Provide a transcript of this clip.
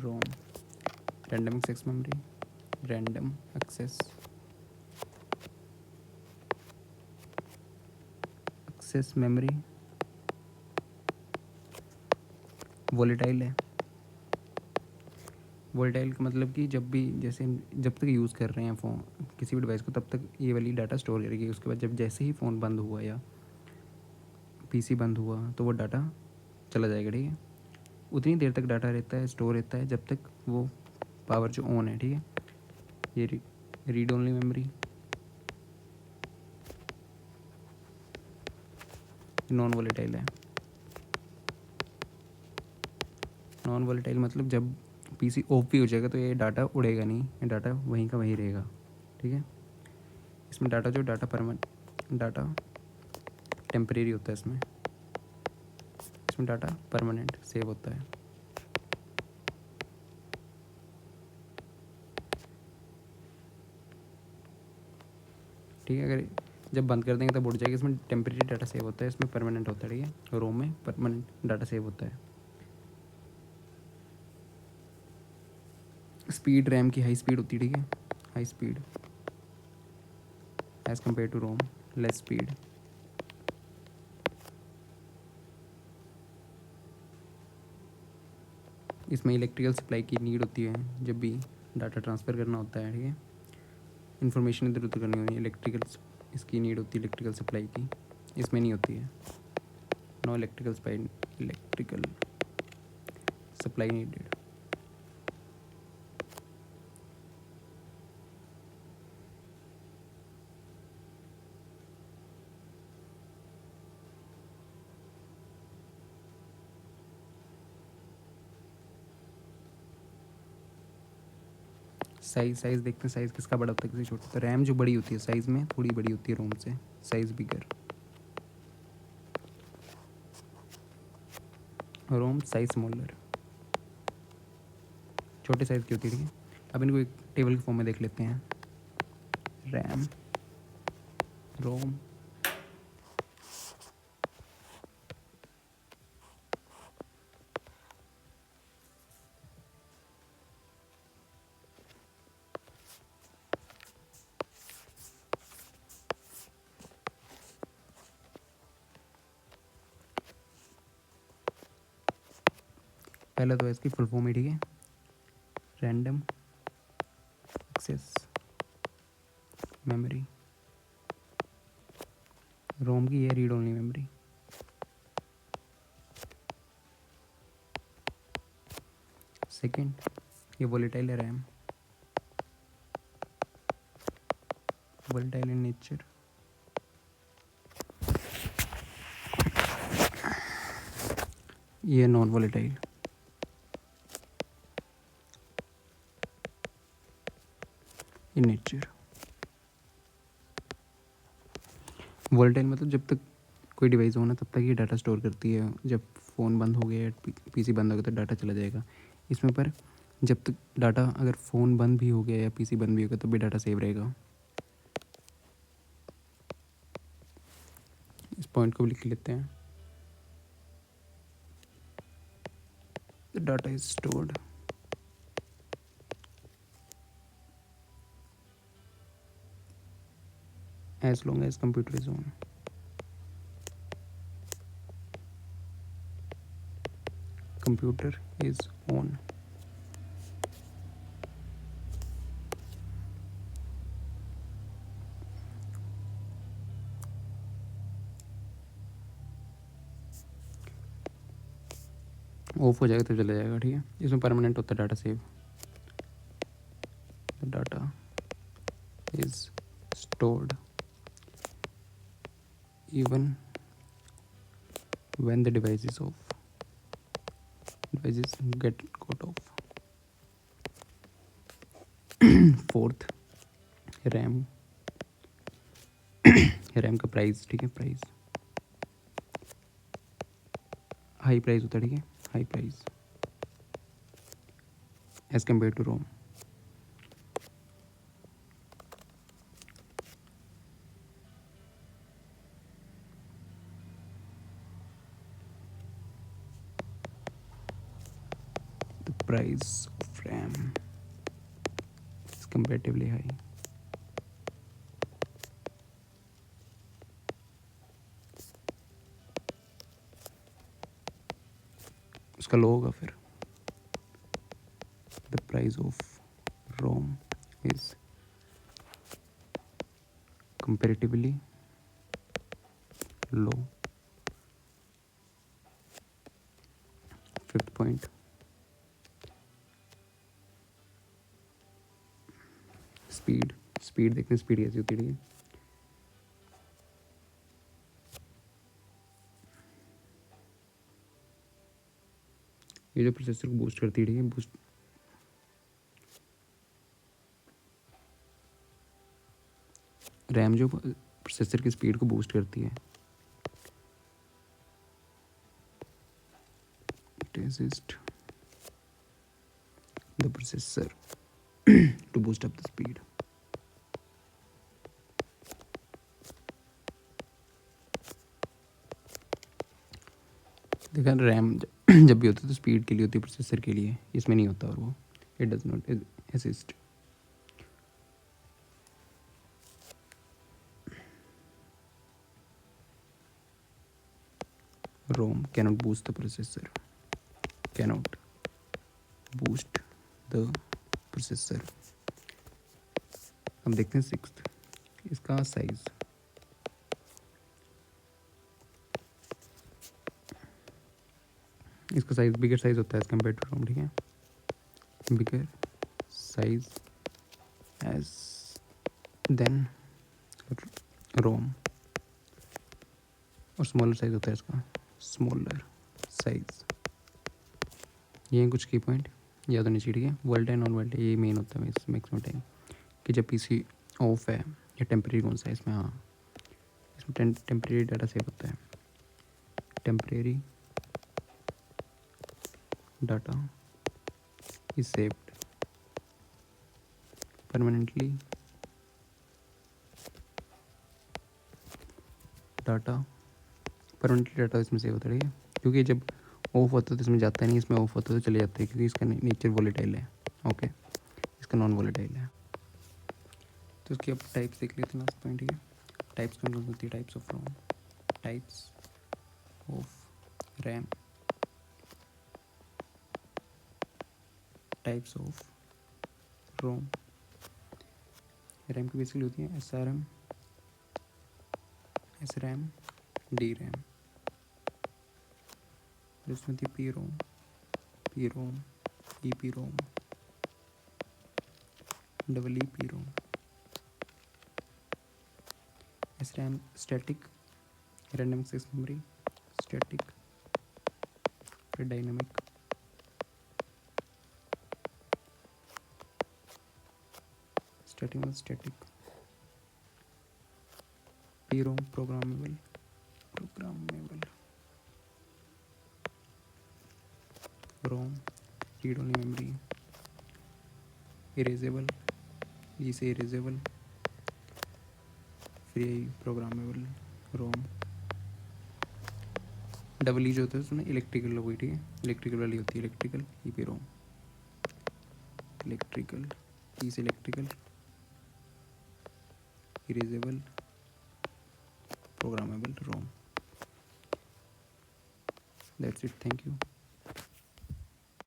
रोम, random access memory, random access memory, volatile है। Volatile का मतलब कि जब भी जैसे जब तक यूज़ कर रहे हैं फ़ोन किसी भी डिवाइस को तब तक ये वाली डाटा स्टोर करेगी। उसके बाद जब जैसे ही फ़ोन बंद हुआ या पीसी बंद हुआ तो वो डाटा चला जाएगा, ठीक है। उतनी देर तक डाटा रहता है, स्टोर रहता है जब तक वो पावर जो ऑन है, ठीक है। ये read only memory, non volatile है। नॉन वोलेटाइल मतलब जब पीसी ऑफ भी हो जाएगा तो ये डाटा उड़ेगा नहीं, ये डाटा वहीं का वहीं रहेगा, ठीक है। इसमें डाटा डाटा टेम्परेरी होता है। इसमें डाटा परमानेंट सेव होता है। ठीक है, अगर जब बंद कर देंगे तब उड़ जाएगा। इसमें टेम्परेरी डाटा सेव होता है, इसमें परमानेंट होता है, ठीक है। रोम में परमानेंट डाटा सेव होता है। स्पीड रैम की हाई स्पीड होती है, ठीक है। High speed as compare to ROM, less speed. इसमें इलेक्ट्रिकल सप्लाई की नीड होती है जब भी डाटा ट्रांसफ़र करना होता है, ठीक है। इन्फॉर्मेशन इधर उधर करनी होती है, इसकी नीड होती है इलेक्ट्रिकल सप्लाई की। इसमें नहीं होती है। No electrical supply needed. Size देखते हैं, साइज़ किसका बड़ा होता है किसी छोटा। तो रैम जो बड़ी होती है साइज़ में थोड़ी बड़ी होती है रोम से, साइज़ बिगर। रोम साइज स्मॉलर, छोटे साइज़ की होती है, ठीक है। अब इनको एक टेबल के फॉर्म में देख लेते हैं। रैम, रोम, पहला तो है इसकी फुल फॉर्म है, ठीक है। Random access memory. रोम की है रीड ओनली मेमोरी। सेकेंड, ये वोलेटाइल है रैम, वोलेटाइल इन नेचर। ये non volatile, in nature. Volatile मतलब जब तक कोई डिवाइस हो ना तब तक ये डाटा स्टोर करती है। जब फ़ोन बंद हो गया, पीसी बंद हो गया तो डाटा चला जाएगा इसमें। पर जब तक डाटा, अगर फ़ोन बंद भी हो गया या पीसी बंद भी हो गया तब भी डाटा सेव रहेगा। इस पॉइंट को भी लिख लेते हैं। The data is stored as long as computer is on. Computer is on. Of हो जाएगा तो चला जाएगा, ठीक है। इसमें परमानेंट होता है data save. The data is stored even when the device is off. Devices get cut off. Fourth, RAM. RAM का प्राइस, ठीक है, प्राइस हाई प्राइस होता है, ठीक है। High price as compare to ROM. price of RAM is comparatively high. उसका लो होगा फिर. The price of ROM is comparatively low. Fifth point, speed. Speed देखते हैं स्पीड कैसी होती है. ठीक है, ये जो प्रोसेसर को बूस्ट करती है. ठीक है, बूस्ट रैम जो प्रोसेसर की स्पीड को बूस्ट करती है. Resist the processor to boost up the speed. देखा, रैम जब भी होती है तो स्पीड के लिए होती है, प्रोसेसर के लिए. इसमें नहीं होता. और वो it does not assist. ROM cannot boost the processor. Cannot boost the processor. अब देखते हैं सिक्स्थ, इसका साइज. इसका साइज बिगर साइज होता है एज कम्पेयर टू ROM. ठीक है, bigger size as than ROM. और स्मॉलर साइज होता है इसका, स्मॉलर साइज. ये हैं कुछ की पॉइंट, याद होनी चाहिए. ठीक है, वर्ल्ड है नॉन वर्ल्ड है, ये मेन होता है इस मैक्सिमम टाइम कि जब पीसी ऑफ है या टेम्प्रेरी कौन सा है इसमें. हाँ, इसमें टेम्प्रेरी डाटा सेव होता है. Temporary data is saved permanently. Permanently data इसमें सेव होता है. ठीक है, क्योंकि जब ऑफ होता है तो इसमें जाता नहीं, इसमें ऑफ होता है तो चले जाते हैं, क्योंकि इसका नेचर वोलेटाइल है. ओके, इसका नॉन वोलेटाइल है. तो इसकी अब टाइप्स देख लेते हैं लास्ट पॉइंट. ठीक है, टाइप्स कौन कौन होती है? Types of ROM, types of RAM, types of ROM. RAM की बेसिकली होती है SRM, SRAM, DRAM. इसमें होती है PROM, EPROM, EEPROM. SRAM static, random access memory, static, फिर dynamic. Static. PROM programmable. ROM read only memory. Erasable, इसे erasable. Free programmable ROM. Double E जो होता है उसमें इलेक्ट्रिकल हो गई. ठीक है, इलेक्ट्रिकल वाली होती है, इलेक्ट्रिकल EPROM. इलेक्ट्रिकल ई से electrical, erasable, programmable ROM. That's it. Thank you.